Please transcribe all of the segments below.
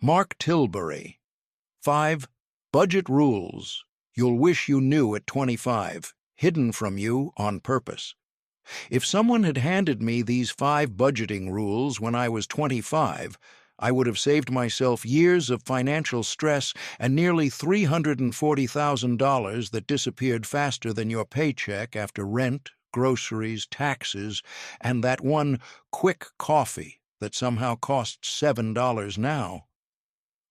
Mark Tilbury. 5 Budget Rules You'll Wish You Knew at 25, Hidden from You on Purpose. If someone had handed me these 5 budgeting rules when I was 25, I would have saved myself years of financial stress and nearly $340,000 that disappeared faster than your paycheck after rent, groceries, taxes, and that one quick coffee that somehow costs $7 now.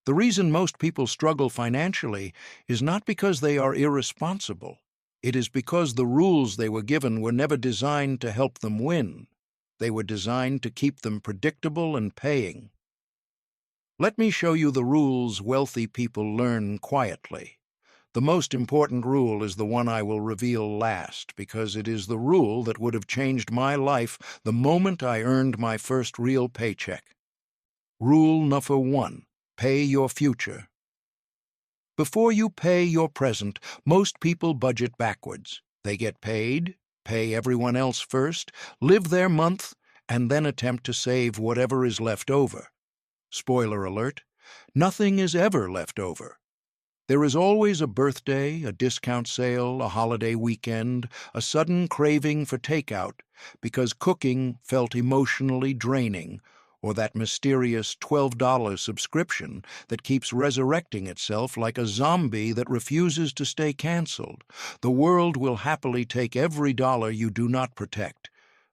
The reason most people struggle financially is not because they are irresponsible. It is because the rules they were given were never designed to help them win. They were designed to keep them predictable and paying. Let me show you the rules wealthy people learn quietly. The most important rule is the one I will reveal last, because it is the rule that would have changed my life the moment I earned my first real paycheck. Rule number 1. Pay your future. Before you pay your present, most people budget backwards. They get paid, pay everyone else first, live their month, and then attempt to save whatever is left over. Spoiler alert, nothing is ever left over. There is always a birthday, a discount sale, a holiday weekend, a sudden craving for takeout because cooking felt emotionally draining, or that mysterious $12 subscription that keeps resurrecting itself like a zombie that refuses to stay canceled. The world will happily take every dollar you do not protect.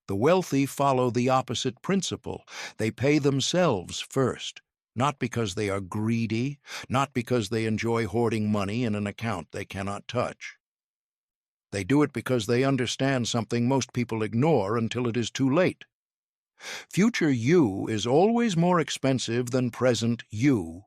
The wealthy follow the opposite principle. They pay themselves first, not because they are greedy, not because they enjoy hoarding money in an account they cannot touch. They do it because they understand something most people ignore until it is too late. Future you is always more expensive than present you.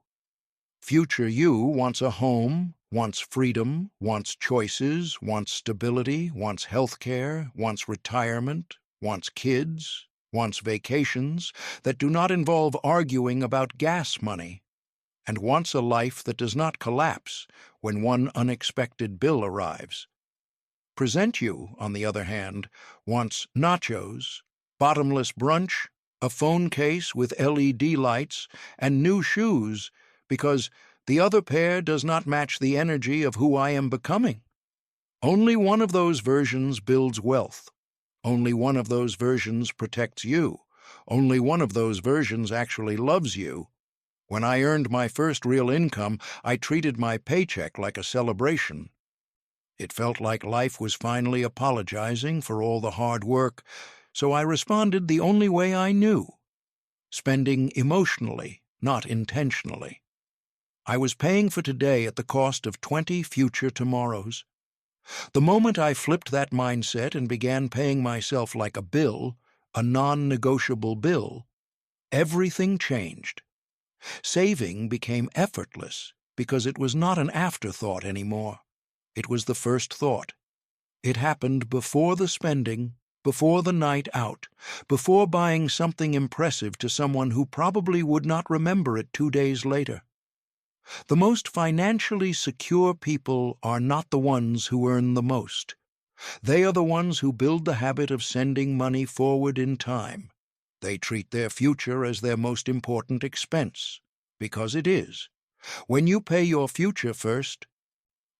Future you wants a home, wants freedom, wants choices, wants stability, wants health care, wants retirement, wants kids, wants vacations that do not involve arguing about gas money, and wants a life that does not collapse when one unexpected bill arrives. Present you, on the other hand, wants nachos, bottomless brunch, a phone case with LED lights, and new shoes because the other pair does not match the energy of who I am becoming. Only one of those versions builds wealth. Only one of those versions protects you. Only one of those versions actually loves you. When I earned my first real income, I treated my paycheck like a celebration. It felt like life was finally apologizing for all the hard work, so I responded the only way I knew, spending emotionally, not intentionally. I was paying for today at the cost of 20 future tomorrows. The moment I flipped that mindset and began paying myself like a bill, a non-negotiable bill, everything changed. Saving became effortless because it was not an afterthought anymore. It was the first thought. It happened before the spending, before the night out, before buying something impressive to someone who probably would not remember it 2 days later. The most financially secure people are not the ones who earn the most. They are the ones who build the habit of sending money forward in time. They treat their future as their most important expense, because it is. When you pay your future first,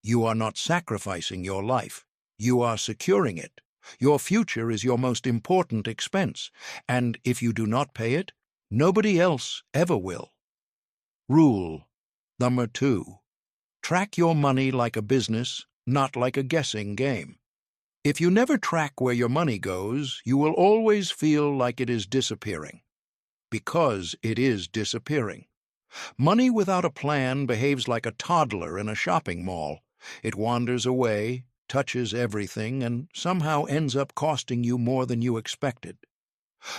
you are not sacrificing your life. You are securing it. Your future is your most important expense, and if you do not pay it, nobody else ever will. Rule number 2. Track your money like a business, not like a guessing game. If you never track where your money goes, you will always feel like it is disappearing. Because it is disappearing. Money without a plan behaves like a toddler in a shopping mall. It wanders away, touches everything, and somehow ends up costing you more than you expected.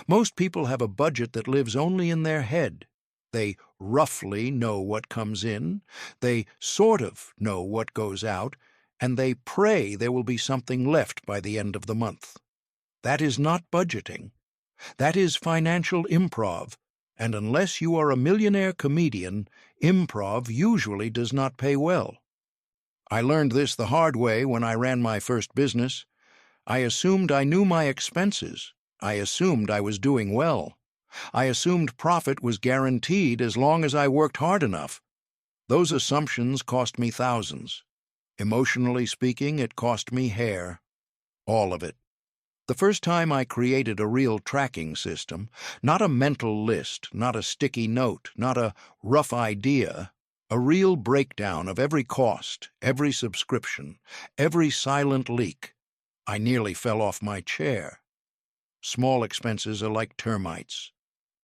Most people have a budget that lives only in their head. They roughly know what comes in, they sort of know what goes out, and they pray there will be something left by the end of the month. That is not budgeting. That is financial improv, and unless you are a millionaire comedian, improv usually does not pay well. I learned this the hard way when I ran my first business. I assumed I knew my expenses. I assumed I was doing well. I assumed profit was guaranteed as long as I worked hard enough. Those assumptions cost me thousands. Emotionally speaking, it cost me hair. All of it. The first time I created a real tracking system, not a mental list, not a sticky note, not a rough idea, a real breakdown of every cost, every subscription, every silent leak, I nearly fell off my chair. Small expenses are like termites.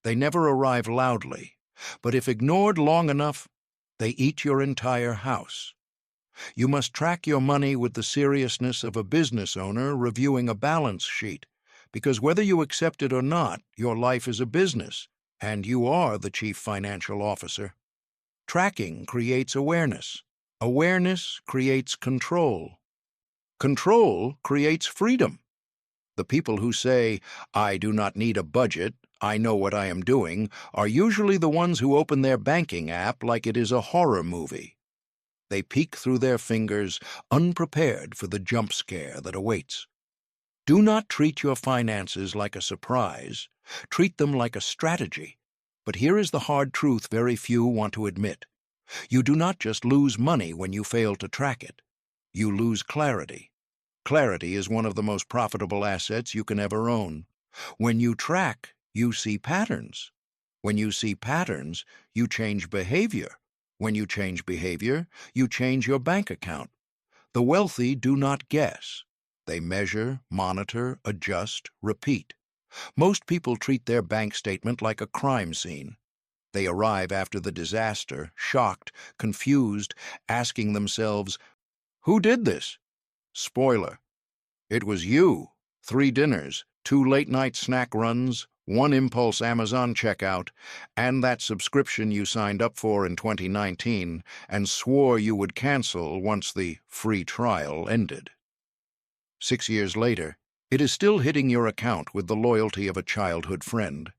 They never arrive loudly, but if ignored long enough, they eat your entire house. You must track your money with the seriousness of a business owner reviewing a balance sheet, because whether you accept it or not, your life is a business, and you are the chief financial officer. Tracking creates awareness. Awareness creates control. Control creates freedom. The people who say, "I do not need a budget, I know what I am doing," are usually the ones who open their banking app like it is a horror movie. They peek through their fingers, unprepared for the jump scare that awaits. Do not treat your finances like a surprise. Treat them like a strategy. But here is the hard truth very few want to admit. You do not just lose money when you fail to track it. You lose clarity. Clarity is one of the most profitable assets you can ever own. When you track, you see patterns. When you see patterns, you change behavior. When you change behavior, you change your bank account. The wealthy do not guess. They measure, monitor, adjust, repeat. Most people treat their bank statement like a crime scene. They arrive after the disaster, shocked, confused, asking themselves, "Who did this?" Spoiler: it was you. 3 dinners, 2 late-night snack runs, 1 impulse Amazon checkout, and that subscription you signed up for in 2019 and swore you would cancel once the free trial ended. 6 years later, it is still hitting your account with the loyalty of a childhood friend.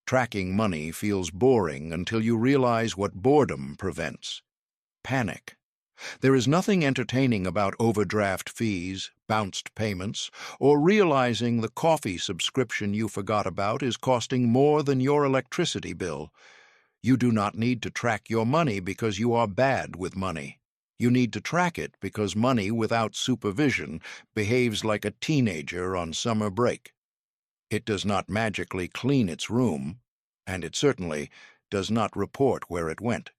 Tracking money feels boring until you realize what boredom prevents: panic. There is nothing entertaining about overdraft fees, bounced payments, or realizing the coffee subscription you forgot about is costing more than your electricity bill. You do not need to track your money because you are bad with money. You need to track it because money without supervision behaves like a teenager on summer break. It does not magically clean its room, and it certainly does not report where it went.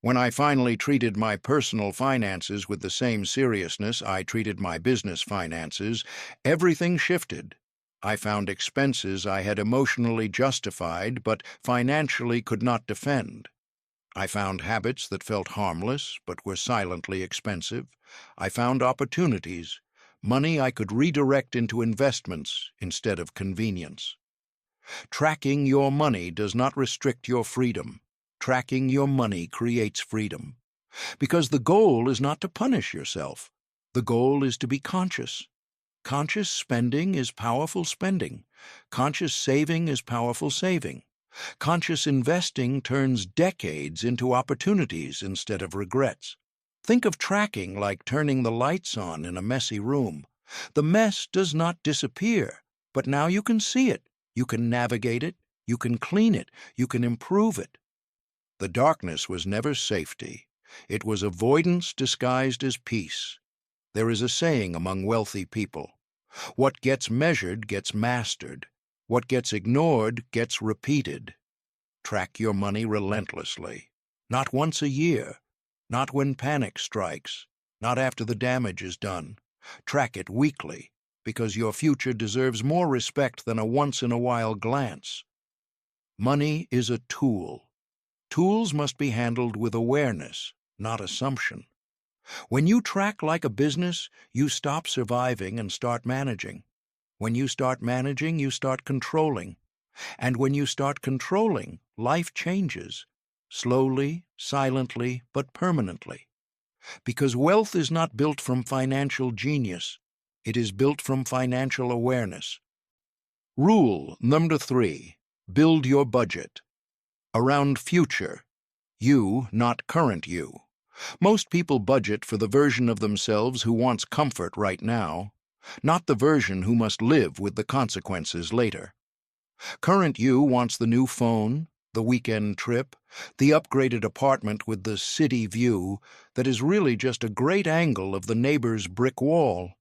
When I finally treated my personal finances with the same seriousness I treated my business finances, everything shifted. I found expenses I had emotionally justified but financially could not defend. I found habits that felt harmless but were silently expensive. I found opportunities, money I could redirect into investments instead of convenience. Tracking your money does not restrict your freedom. Tracking your money creates freedom. Because the goal is not to punish yourself. The goal is to be conscious. Conscious spending is powerful spending. Conscious saving is powerful saving. Conscious investing turns decades into opportunities instead of regrets. Think of tracking like turning the lights on in a messy room. The mess does not disappear, but now you can see it. You can navigate it. You can clean it. You can improve it. The darkness was never safety. It was avoidance disguised as peace. There is a saying among wealthy people: what gets measured gets mastered. What gets ignored gets repeated. Track your money relentlessly. Not once a year. Not when panic strikes. Not after the damage is done. Track it weekly, because your future deserves more respect than a once-in-a-while glance. Money is a tool. Tools must be handled with awareness, not assumption. When you track like a business, you stop surviving and start managing. When you start managing, you start controlling. And when you start controlling, life changes. Slowly, silently, but permanently. Because wealth is not built from financial genius. It is built from financial awareness. Rule number 3. Build your budget. Around future. You, not current you. Most people budget for the version of themselves who wants comfort right now, not the version who must live with the consequences later. Current you wants the new phone, the weekend trip, the upgraded apartment with the city view that is really just a great angle of the neighbor's brick wall.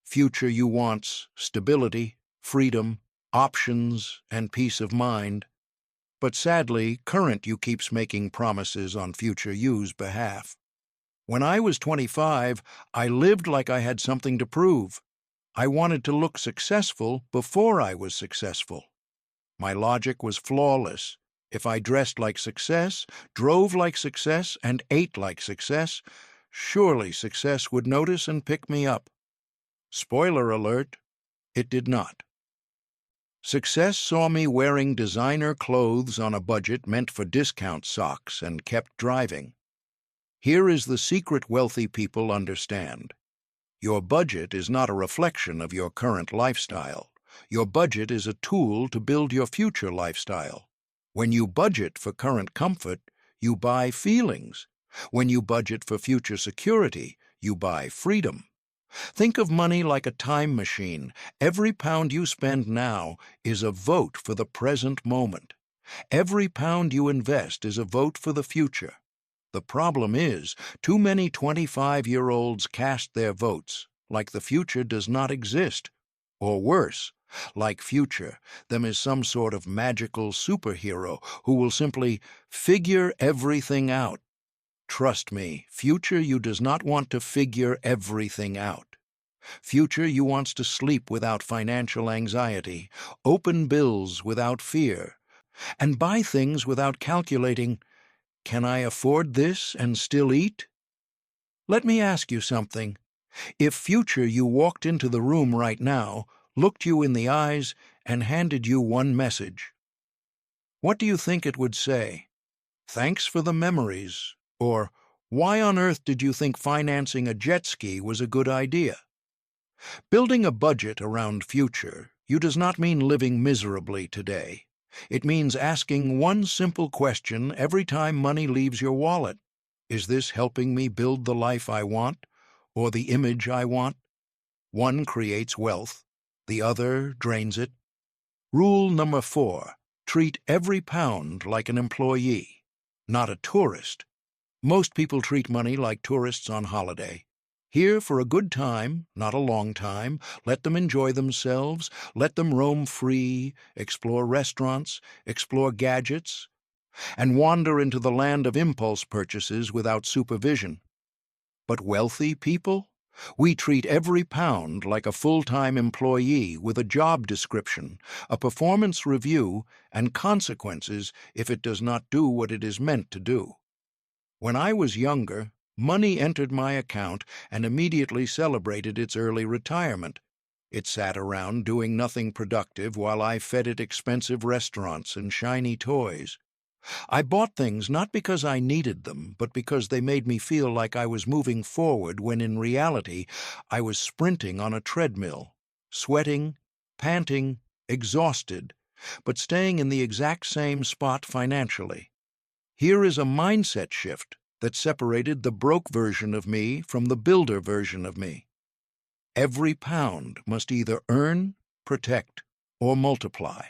Future you wants stability, freedom, options, and peace of mind. But sadly, current you keeps making promises on future you's behalf. When I was 25, I lived like I had something to prove. I wanted to look successful before I was successful. My logic was flawless. If I dressed like success, drove like success, and ate like success, surely success would notice and pick me up. Spoiler alert, it did not. Success saw me wearing designer clothes on a budget meant for discount socks and kept driving. Here is the secret wealthy people understand. Your budget is not a reflection of your current lifestyle. Your budget is a tool to build your future lifestyle. When you budget for current comfort, you buy feelings. When you budget for future security, you buy freedom. Think of money like a time machine. Every pound you spend now is a vote for the present moment. Every pound you invest is a vote for the future. The problem is, too many 25-year-olds cast their votes like the future does not exist. Or worse, like future, them is some sort of magical superhero who will simply figure everything out. Trust me, future you does not want to figure everything out. Future you wants to sleep without financial anxiety, open bills without fear, and buy things without calculating, can I afford this and still eat? Let me ask you something. If future you walked into the room right now, looked you in the eyes, and handed you one message, what do you think it would say? Thanks for the memories, or why on earth did you think financing a jet ski was a good idea? Building a budget around future, you does not mean living miserably today. It means asking one simple question every time money leaves your wallet. Is this helping me build the life I want, or the image I want? One creates wealth, the other drains it. Rule number 4, treat every pound like an employee, not a tourist. Most people treat money like tourists on holiday. Here for a good time, not a long time. Let them enjoy themselves. Let them roam free, explore restaurants, explore gadgets, and wander into the land of impulse purchases without supervision. But wealthy people? We treat every pound like a full-time employee with a job description, a performance review, and consequences if it does not do what it is meant to do. When I was younger, money entered my account and immediately celebrated its early retirement. It sat around doing nothing productive while I fed it expensive restaurants and shiny toys. I bought things not because I needed them, but because they made me feel like I was moving forward when in reality I was sprinting on a treadmill, sweating, panting, exhausted, but staying in the exact same spot financially. Here is a mindset shift that separated the broke version of me from the builder version of me. Every pound must either earn, protect, or multiply.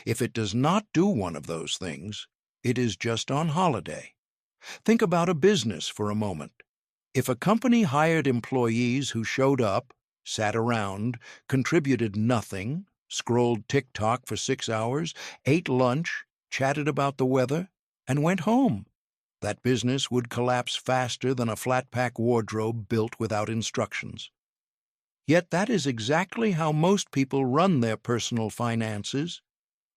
If it does not do one of those things, it is just on holiday. Think about a business for a moment. If a company hired employees who showed up, sat around, contributed nothing, scrolled TikTok for 6 hours, ate lunch, chatted about the weather, and went home, that business would collapse faster than a flat-pack wardrobe built without instructions. Yet that is exactly how most people run their personal finances.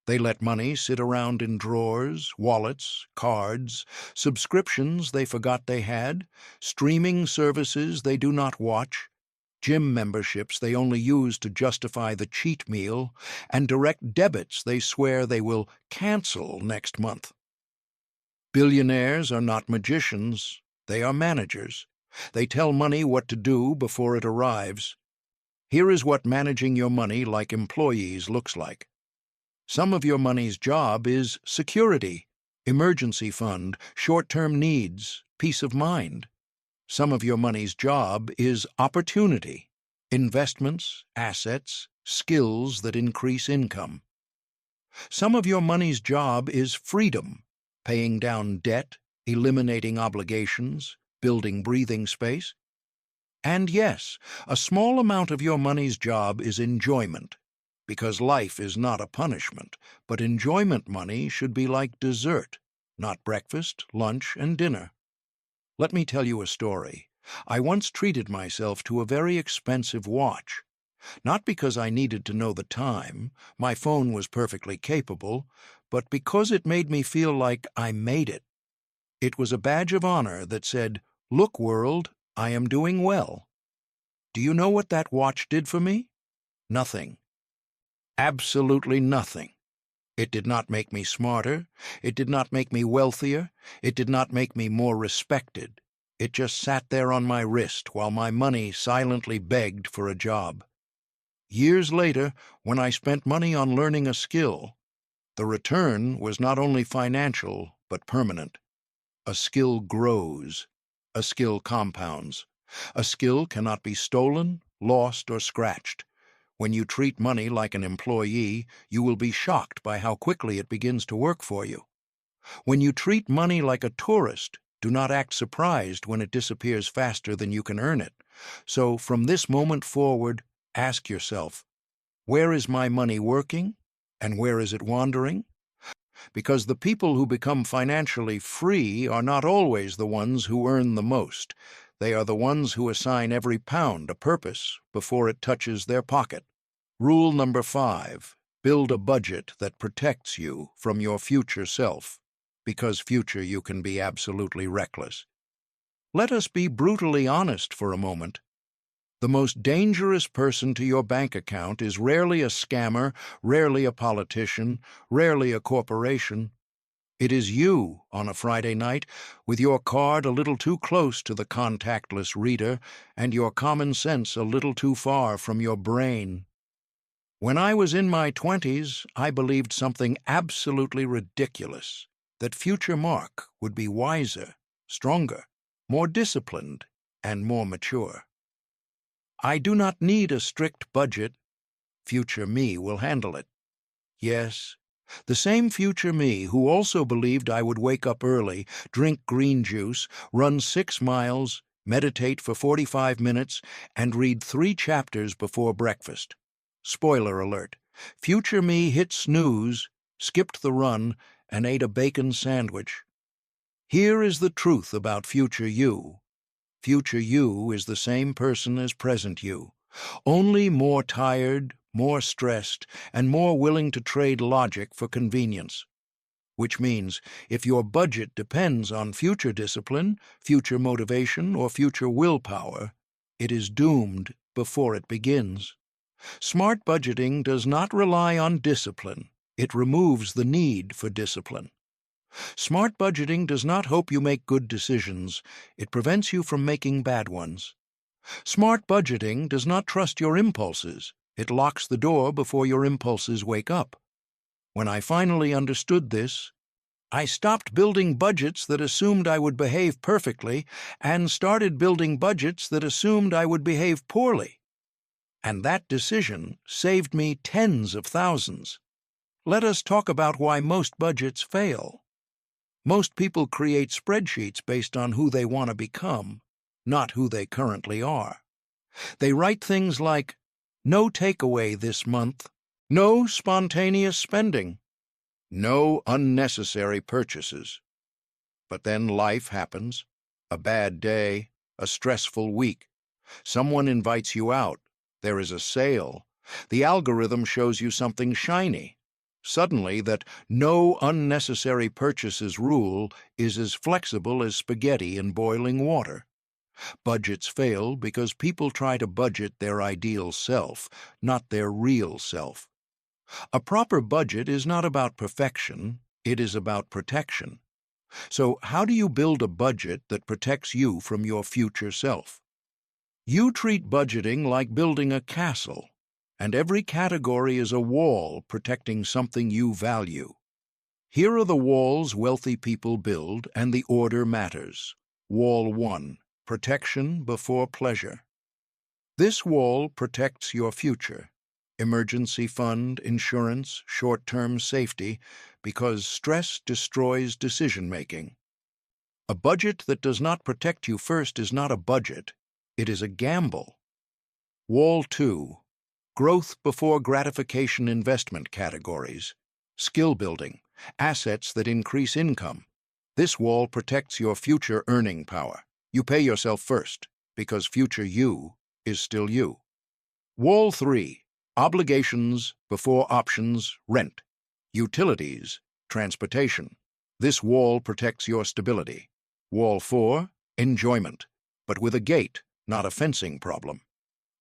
They let money sit around in drawers, wallets, cards, subscriptions they forgot they had, streaming services they do not watch, gym memberships they only use to justify the cheat meal, and direct debits they swear they will cancel next month. Billionaires are not magicians, they are managers. They tell money what to do before it arrives. Here is what managing your money like employees looks like. Some of your money's job is security, emergency fund, short-term needs, peace of mind. Some of your money's job is opportunity, investments, assets, skills that increase income. Some of your money's job is freedom, paying down debt, eliminating obligations, building breathing space. And yes, a small amount of your money's job is enjoyment, because life is not a punishment, but enjoyment money should be like dessert, not breakfast, lunch, and dinner. Let me tell you a story. I once treated myself to a very expensive watch. Not because I needed to know the time, my phone was perfectly capable, but because it made me feel like I made it. It was a badge of honor that said, "Look, world, I am doing well." Do you know what that watch did for me? Nothing. Absolutely nothing. It did not make me smarter. It did not make me wealthier. It did not make me more respected. It just sat there on my wrist while my money silently begged for a job. Years later, when I spent money on learning a skill, the return was not only financial, but permanent. A skill grows. A skill compounds. A skill cannot be stolen, lost, or scratched. When you treat money like an employee, you will be shocked by how quickly it begins to work for you. When you treat money like a tourist, do not act surprised when it disappears faster than you can earn it. So from this moment forward, ask yourself, where is my money working, and where is it wandering? Because the people who become financially free are not always the ones who earn the most. They are the ones who assign every pound a purpose before it touches their pocket. Rule number 5, build a budget that protects you from your future self, because future you can be absolutely reckless. Let us be brutally honest for a moment. The most dangerous person to your bank account is rarely a scammer, rarely a politician, rarely a corporation. It is you on a Friday night, with your card a little too close to the contactless reader and your common sense a little too far from your brain. When I was in my 20s, I believed something absolutely ridiculous, that future Mark would be wiser, stronger, more disciplined, and more mature. I do not need a strict budget. Future me will handle it. Yes, the same future me who also believed I would wake up early, drink green juice, run 6 miles, meditate for 45 minutes, and read 3 chapters before breakfast. Spoiler alert, future me hit snooze, skipped the run, and ate a bacon sandwich. Here is the truth about future you. Future you is the same person as present you, only more tired, more stressed, and more willing to trade logic for convenience. Which means, if your budget depends on future discipline, future motivation, or future willpower, it is doomed before it begins. Smart budgeting does not rely on discipline. It removes the need for discipline. Smart budgeting does not hope you make good decisions. It prevents you from making bad ones. Smart budgeting does not trust your impulses. It locks the door before your impulses wake up. When I finally understood this, I stopped building budgets that assumed I would behave perfectly and started building budgets that assumed I would behave poorly. And that decision saved me tens of thousands. Let us talk about why most budgets fail. Most people create spreadsheets based on who they want to become, not who they currently are. They write things like, no takeaway this month, no spontaneous spending, no unnecessary purchases. But then life happens, a bad day, a stressful week. Someone invites you out, there is a sale, the algorithm shows you something shiny. Suddenly, that no unnecessary purchases rule is as flexible as spaghetti in boiling water. Budgets fail because people try to budget their ideal self, not their real self. A proper budget is not about perfection, it is about protection. So how do you build a budget that protects you from your future self? You treat budgeting like building a castle, and every category is a wall protecting something you value. Here are the walls wealthy people build, and the order matters. Wall 1, protection before pleasure. This wall protects your future. emergency fund, insurance, short-term safety, because stress destroys decision-making. A budget that does not protect you first is not a budget, it is a gamble. Wall 2. Growth before gratification investment categories. Skill building. Assets that increase income. This wall protects your future earning power. You pay yourself first, because future you is still you. Wall 3. Obligations before options, rent. Utilities, transportation. This wall protects your stability. Wall 4. Enjoyment, but with a gate, not a fencing problem.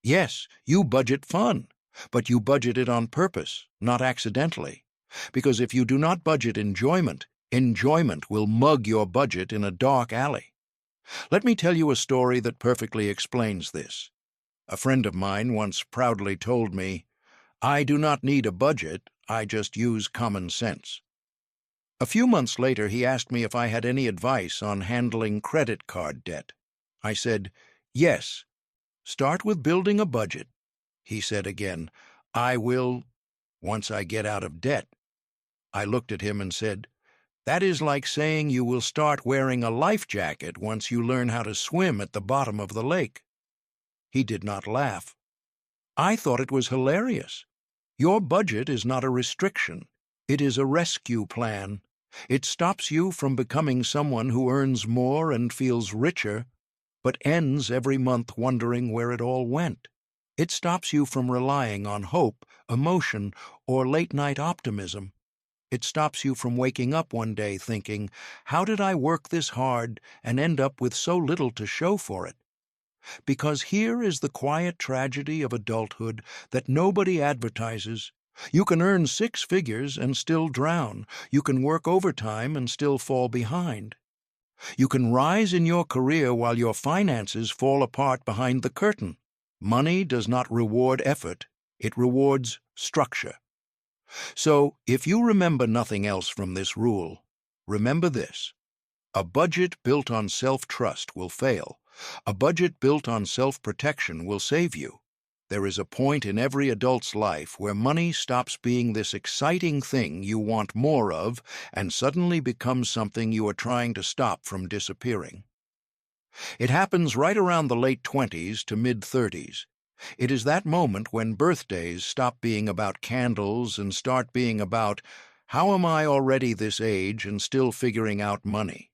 Yes, you budget fun, but you budget it on purpose, not accidentally. Because if you do not budget enjoyment, enjoyment will mug your budget in a dark alley. Let me tell you a story that perfectly explains this. A friend of mine once proudly told me, "I do not need a budget, I just use common sense." A few months later, he asked me if I had any advice on handling credit card debt. I said, "Yes. Start with building a budget." He said again, "I will, once I get out of debt." I looked at him and said, "That is like saying you will start wearing a life jacket once you learn how to swim at the bottom of the lake." He did not laugh. I thought it was hilarious. Your budget is not a restriction. It is a rescue plan. It stops you from becoming someone who earns more and feels richer, but ends every month wondering where it all went. It stops you from relying on hope, emotion, or late-night optimism. It stops you from waking up one day thinking, "How did I work this hard and end up with so little to show for it?" Because here is the quiet tragedy of adulthood that nobody advertises. You can earn 6 figures and still drown. You can work overtime and still fall behind. You can rise in your career while your finances fall apart behind the curtain. Money does not reward effort, it rewards structure. So, if you remember nothing else from this rule, remember this. A budget built on self-trust will fail. A budget built on self-protection will save you. There is a point in every adult's life where money stops being this exciting thing you want more of and suddenly becomes something you are trying to stop from disappearing. It happens right around the late 20s to mid-30s. It is that moment when birthdays stop being about candles and start being about, "How am I already this age and still figuring out money?"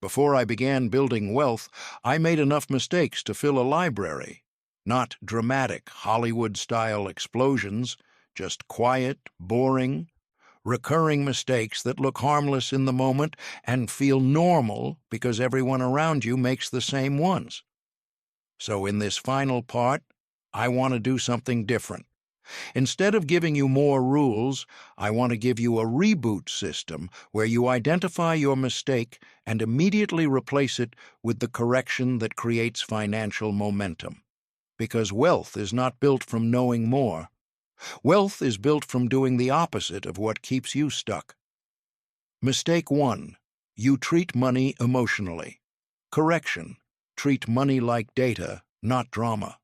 Before I began building wealth, I made enough mistakes to fill a library. Not dramatic, Hollywood-style explosions, just quiet, boring, recurring mistakes that look harmless in the moment and feel normal because everyone around you makes the same ones. So in this final part, I want to do something different. Instead of giving you more rules, I want to give you a reboot system where you identify your mistake and immediately replace it with the correction that creates financial momentum. Because wealth is not built from knowing more. Wealth is built from doing the opposite of what keeps you stuck. Mistake 1. You treat money emotionally. Correction. Treat money like data, not drama.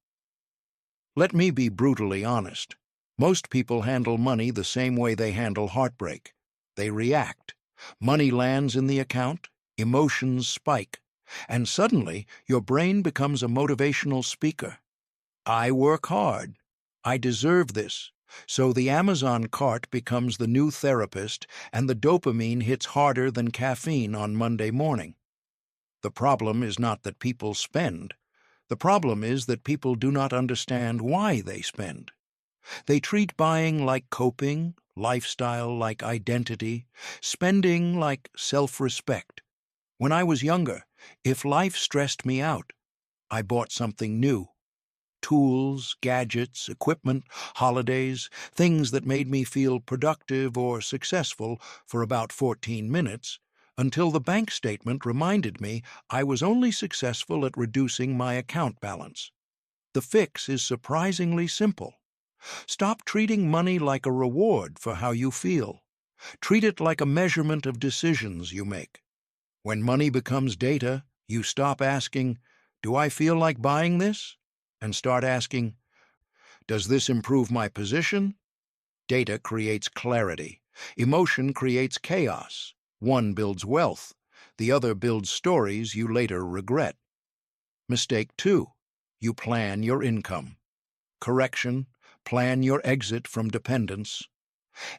Let me be brutally honest. Most people handle money the same way they handle heartbreak. They react. Money lands in the account, emotions spike, and suddenly your brain becomes a motivational speaker. I work hard. I deserve this. So the Amazon cart becomes the new therapist and the dopamine hits harder than caffeine on Monday morning. The problem is not that people spend. The problem is that people do not understand why they spend. They treat buying like coping, lifestyle like identity, spending like self-respect. When I was younger, if life stressed me out, I bought something new. Tools, gadgets, equipment, holidays, things that made me feel productive or successful for about 14 minutes, until the bank statement reminded me I was only successful at reducing my account balance. The fix is surprisingly simple. Stop treating money like a reward for how you feel. Treat it like a measurement of decisions you make. When money becomes data, you stop asking, "Do I feel like buying this?" and start asking, Does this improve my position? Data creates clarity. Emotion creates chaos. One builds wealth. The other builds stories you later regret. Mistake 2. You plan your income. Correction. Plan your exit from dependence.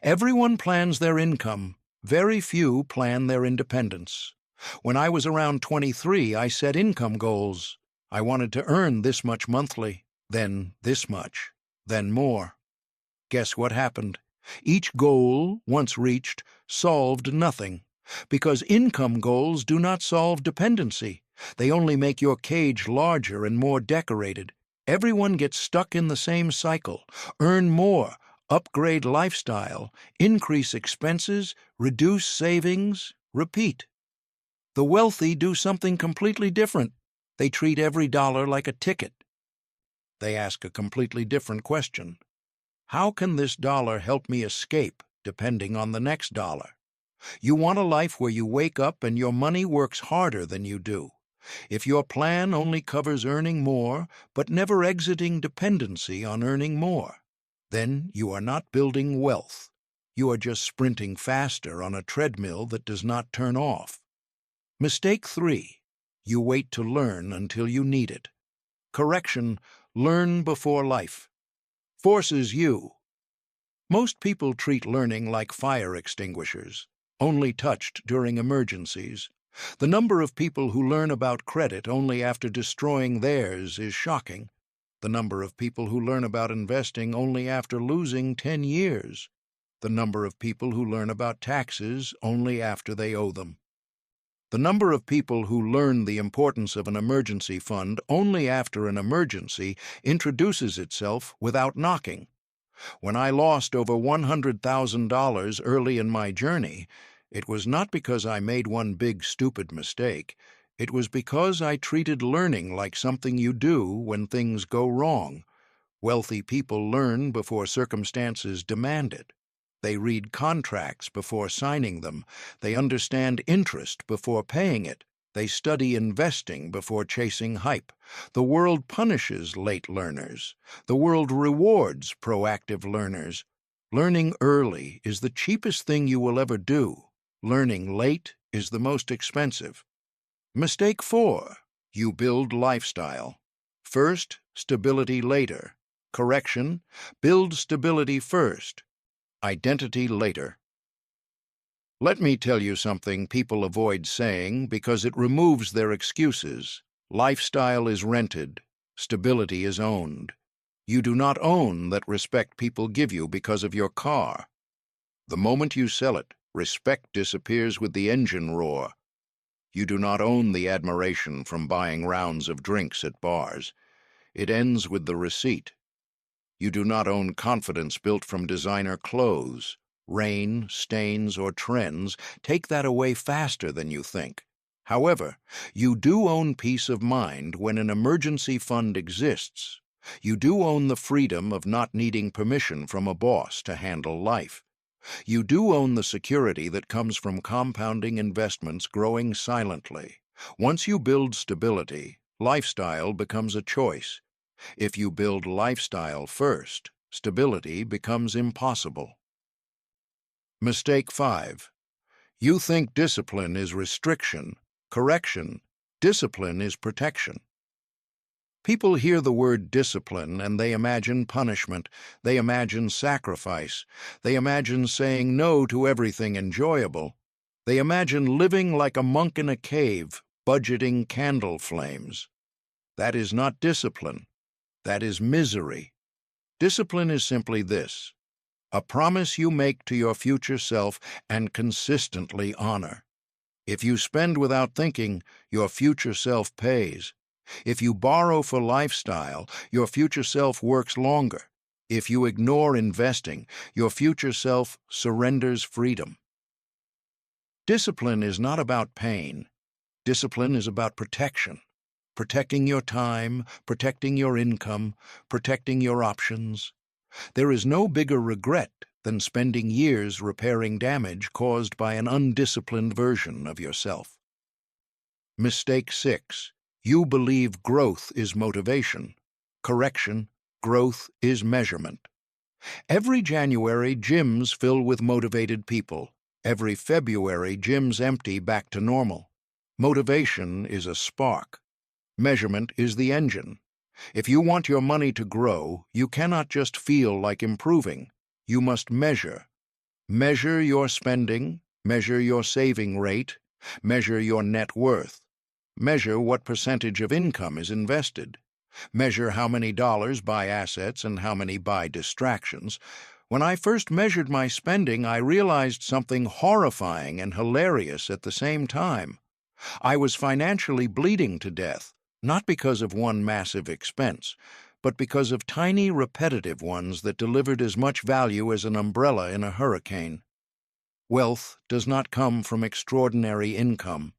Everyone plans their income. Very few plan their independence. When I was around 23, I set income goals. I wanted to earn this much monthly, then this much, then more. Guess what happened? Each goal, once reached, solved nothing, because income goals do not solve dependency. They only make your cage larger and more decorated. Everyone gets stuck in the same cycle. Earn more, upgrade lifestyle, increase expenses, reduce savings, repeat. The wealthy do something completely different. They treat every dollar like a ticket. They ask a completely different question. How can this dollar help me escape, depending on the next dollar? You want a life where you wake up and your money works harder than you do. If your plan only covers earning more, but never exiting dependency on earning more, then you are not building wealth. You are just sprinting faster on a treadmill that does not turn off. Mistake 3. You wait to learn until you need it. Correction. Learn before life forces you. Most people treat learning like fire extinguishers, only touched during emergencies. The number of people who learn about credit only after destroying theirs is shocking. The number of people who learn about investing only after losing 10 years. The number of people who learn about taxes only after they owe them. The number of people who learn the importance of an emergency fund only after an emergency introduces itself without knocking. When I lost over $100,000 early in my journey, it was not because I made one big stupid mistake. It was because I treated learning like something you do when things go wrong. Wealthy people learn before circumstances demand it. They read contracts before signing them. They understand interest before paying it. They study investing before chasing hype. The world punishes late learners. The world rewards proactive learners. Learning early is the cheapest thing you will ever do. Learning late is the most expensive. Mistake 4. You build lifestyle. First, stability later. Correction. Build stability first. Identity later. Let me tell you something people avoid saying because it removes their excuses. Lifestyle is rented. Stability is owned. You do not own that respect people give you because of your car. The moment you sell it, respect disappears with the engine roar. You do not own the admiration from buying rounds of drinks at bars. It ends with the receipt. You do not own confidence built from designer clothes. Rain, stains, or trends take that away faster than you think. However, you do own peace of mind when an emergency fund exists. You do own the freedom of not needing permission from a boss to handle life. You do own the security that comes from compounding investments growing silently. Once you build stability, lifestyle becomes a choice. If you build lifestyle first, stability becomes impossible. Mistake 5. You think discipline is restriction. Correction. Discipline is protection. People hear the word discipline and they imagine punishment. They imagine sacrifice. They imagine saying no to everything enjoyable. They imagine living like a monk in a cave, budgeting candle flames. That is not discipline. That is misery. Discipline is simply this: a promise you make to your future self and consistently honor. If you spend without thinking, your future self pays. If you borrow for lifestyle, your future self works longer. If you ignore investing, your future self surrenders freedom. Discipline is not about pain. Discipline is about protection. Protecting your time, protecting your income, protecting your options. There is no bigger regret than spending years repairing damage caused by an undisciplined version of yourself. Mistake 6. You believe growth is motivation. Correction. Growth is measurement. Every January, gyms fill with motivated people. Every February, gyms empty back to normal. Motivation is a spark. Measurement is the engine. If you want your money to grow, you cannot just feel like improving. You must measure. Measure your spending, measure your saving rate, measure your net worth. Measure what percentage of income is invested. Measure how many dollars buy assets and how many buy distractions. When I first measured my spending, I realized something horrifying and hilarious at the same time. I was financially bleeding to death, not because of one massive expense, but because of tiny, repetitive ones that delivered as much value as an umbrella in a hurricane. Wealth does not come from extraordinary income.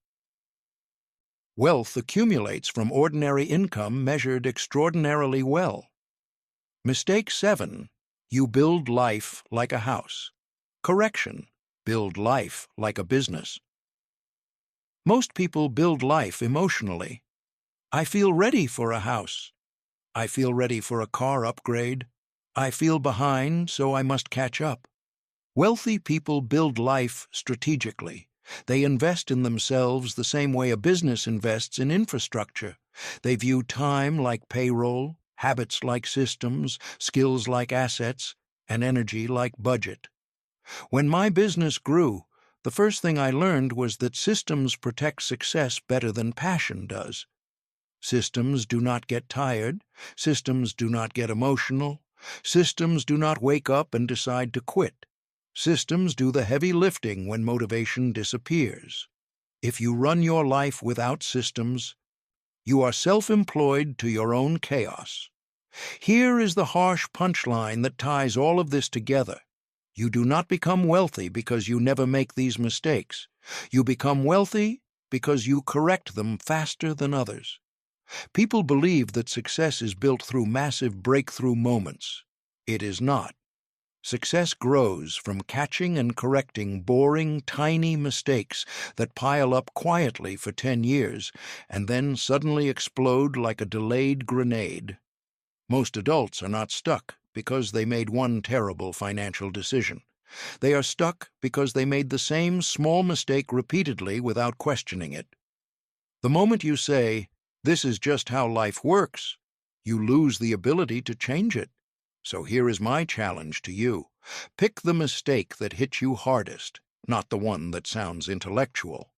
Wealth accumulates from ordinary income measured extraordinarily well. Mistake 7. You build life like a house. Correction. Build life like a business. Most people build life emotionally. I feel ready for a house. I feel ready for a car upgrade. I feel behind, so I must catch up. Wealthy people build life strategically. They invest in themselves the same way a business invests in infrastructure. They view time like payroll, habits like systems, skills like assets, and energy like budget. When my business grew, the first thing I learned was that systems protect success better than passion does. Systems do not get tired. Systems do not get emotional. Systems do not wake up and decide to quit. Systems do the heavy lifting when motivation disappears. If you run your life without systems, you are self-employed to your own chaos. Here is the harsh punchline that ties all of this together. You do not become wealthy because you never make these mistakes. You become wealthy because you correct them faster than others. People believe that success is built through massive breakthrough moments. It is not. Success grows from catching and correcting boring, tiny mistakes that pile up quietly for 10 years and then suddenly explode like a delayed grenade. Most adults are not stuck because they made one terrible financial decision. They are stuck because they made the same small mistake repeatedly without questioning it. The moment you say, "This is just how life works," you lose the ability to change it. So here is my challenge to you. Pick the mistake that hits you hardest, not the one that sounds intellectual.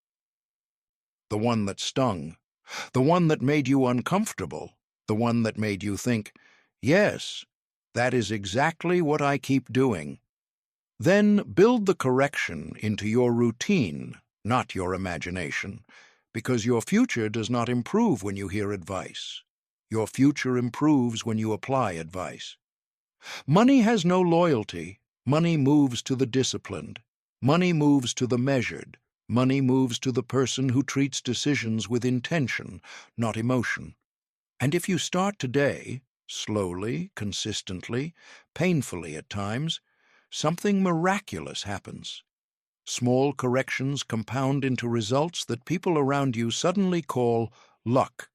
The one that stung. The one that made you uncomfortable. The one that made you think, "Yes, that is exactly what I keep doing." Then build the correction into your routine, not your imagination, because your future does not improve when you hear advice. Your future improves when you apply advice. Money has no loyalty. Money moves to the disciplined. Money moves to the measured. Money moves to the person who treats decisions with intention, not emotion. And if you start today, slowly, consistently, painfully at times, something miraculous happens. Small corrections compound into results that people around you suddenly call luck.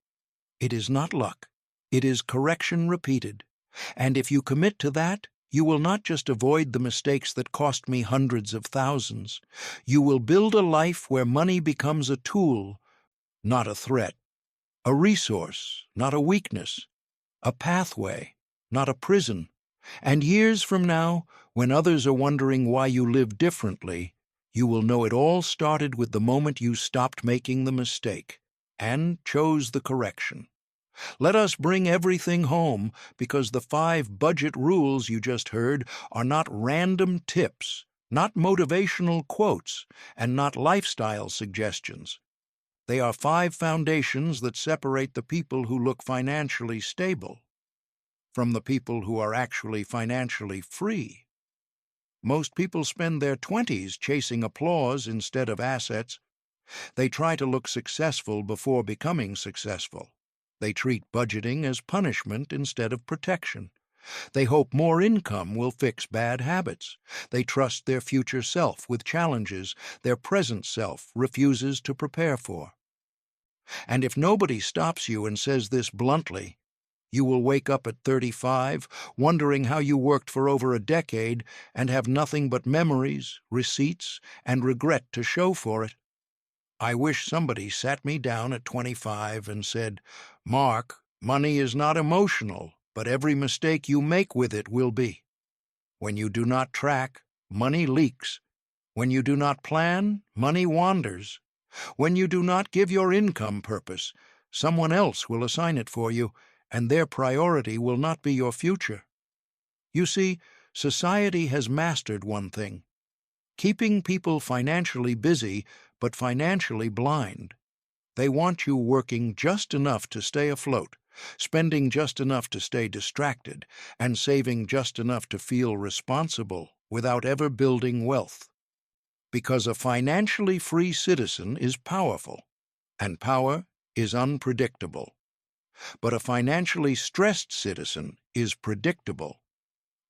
It is not luck. It is correction repeated. And if you commit to that, you will not just avoid the mistakes that cost me hundreds of thousands. You will build a life where money becomes a tool, not a threat, a resource, not a weakness, a pathway, not a prison. And years from now, when others are wondering why you live differently, you will know it all started with the moment you stopped making the mistake and chose the correction. Let us bring everything home, because the 5 budget rules you just heard are not random tips, not motivational quotes, and not lifestyle suggestions. They are 5 foundations that separate the people who look financially stable from the people who are actually financially free. Most people spend their 20s chasing applause instead of assets. They try to look successful before becoming successful. They treat budgeting as punishment instead of protection. They hope more income will fix bad habits. They trust their future self with challenges their present self refuses to prepare for. And if nobody stops you and says this bluntly, You will wake up at 35, wondering how you worked for over a decade and have nothing but memories, receipts, and regret to show for it. I wish somebody sat me down at 25 and said, "Mark, money is not emotional, but every mistake you make with it will be. When you do not track, money leaks. When you do not plan, money wanders. When you do not give your income purpose, someone else will assign it for you, and their priority will not be your future." You see, society has mastered one thing: keeping people financially busy but financially blind. They want you working just enough to stay afloat, spending just enough to stay distracted, and saving just enough to feel responsible without ever building wealth. Because a financially free citizen is powerful, and power is unpredictable. But a financially stressed citizen is predictable,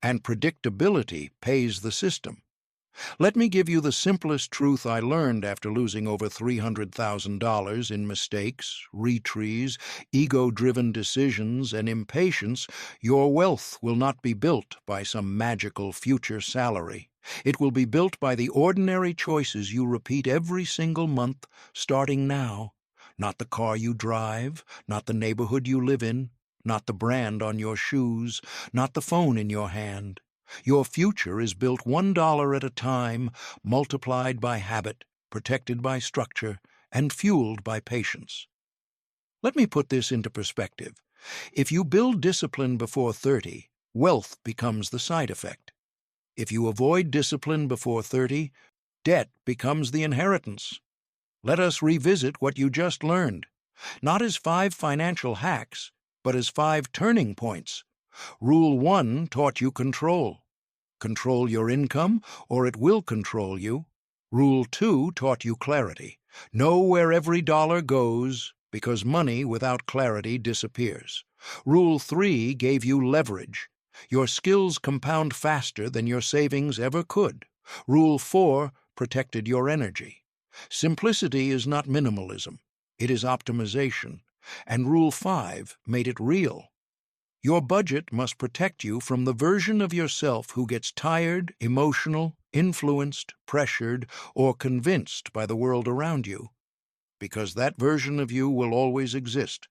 and predictability pays the system. Let me give you the simplest truth I learned after losing over $300,000 in mistakes, retrees, ego-driven decisions, and impatience. Your wealth will not be built by some magical future salary. It will be built by the ordinary choices you repeat every single month, starting now. Not the car you drive, not the neighborhood you live in, not the brand on your shoes, not the phone in your hand. Your future is built $1 at a time, multiplied by habit, protected by structure, and fueled by patience. Let me put this into perspective. If you build discipline before 30, wealth becomes the side effect. If you avoid discipline before 30, debt becomes the inheritance. Let us revisit what you just learned, not as 5 financial hacks, but as 5 turning points. Rule 1 taught you control. Control your income, or it will control you. Rule 2 taught you clarity. Know where every dollar goes, because money without clarity disappears. Rule 3 gave you leverage. Your skills compound faster than your savings ever could. Rule 4 protected your energy. Simplicity is not minimalism. It is optimization. And Rule 5 made it real. Your budget must protect you from the version of yourself who gets tired, emotional, influenced, pressured, or convinced by the world around you, because that version of you will always exist.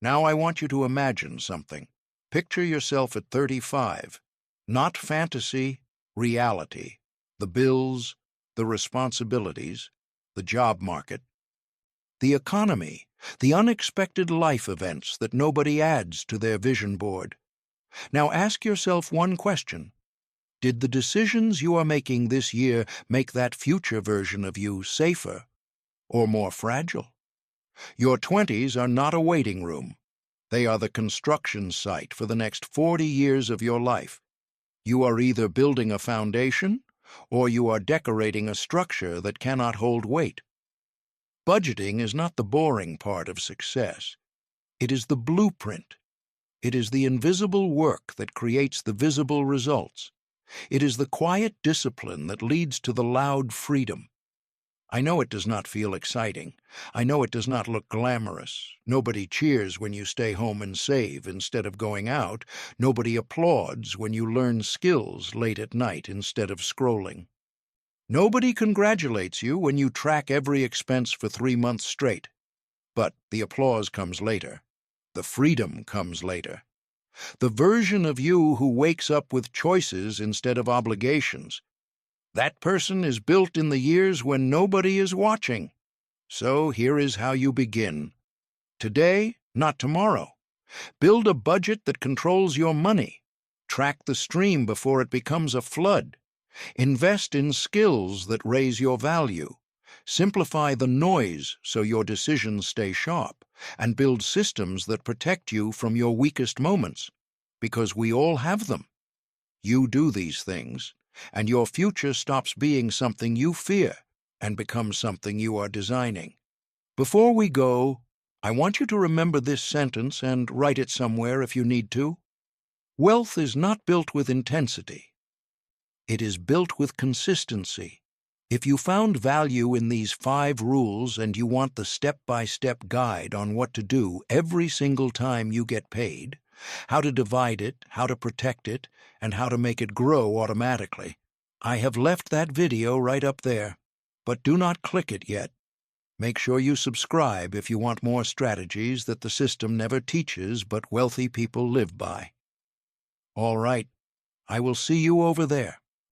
Now I want you to imagine something. Picture yourself at 35. Not fantasy, reality. The bills, the responsibilities, the job market, the economy, the unexpected life events that nobody adds to their vision board. Now ask yourself one question. Did the decisions you are making this year make that future version of you safer or more fragile? Your 20s are not a waiting room. They are the construction site for the next 40 years of your life. You are either building a foundation or you are decorating a structure that cannot hold weight. Budgeting is not the boring part of success. It is the blueprint. It is the invisible work that creates the visible results. It is the quiet discipline that leads to the loud freedom. I know it does not feel exciting. I know it does not look glamorous. Nobody cheers when you stay home and save instead of going out. Nobody applauds when you learn skills late at night instead of scrolling. Nobody congratulates you when you track every expense for 3 months straight. But the applause comes later. The freedom comes later. The version of you who wakes up with choices instead of obligations. That person is built in the years when nobody is watching. So here is how you begin. Today, not tomorrow. Build a budget that controls your money. Track the stream before it becomes a flood. Invest in skills that raise your value. Simplify the noise so your decisions stay sharp, and build systems that protect you from your weakest moments, because we all have them. You do these things, and your future stops being something you fear and becomes something you are designing. Before we go, I want you to remember this sentence and write it somewhere if you need to. Wealth is not built with intensity. It is built with consistency. If you found value in these 5 rules and you want the step-by-step guide on what to do every single time you get paid, how to divide it, how to protect it, and how to make it grow automatically, I have left that video right up there. But do not click it yet. Make sure you subscribe if you want more strategies that the system never teaches but wealthy people live by. All right, I will see you over there.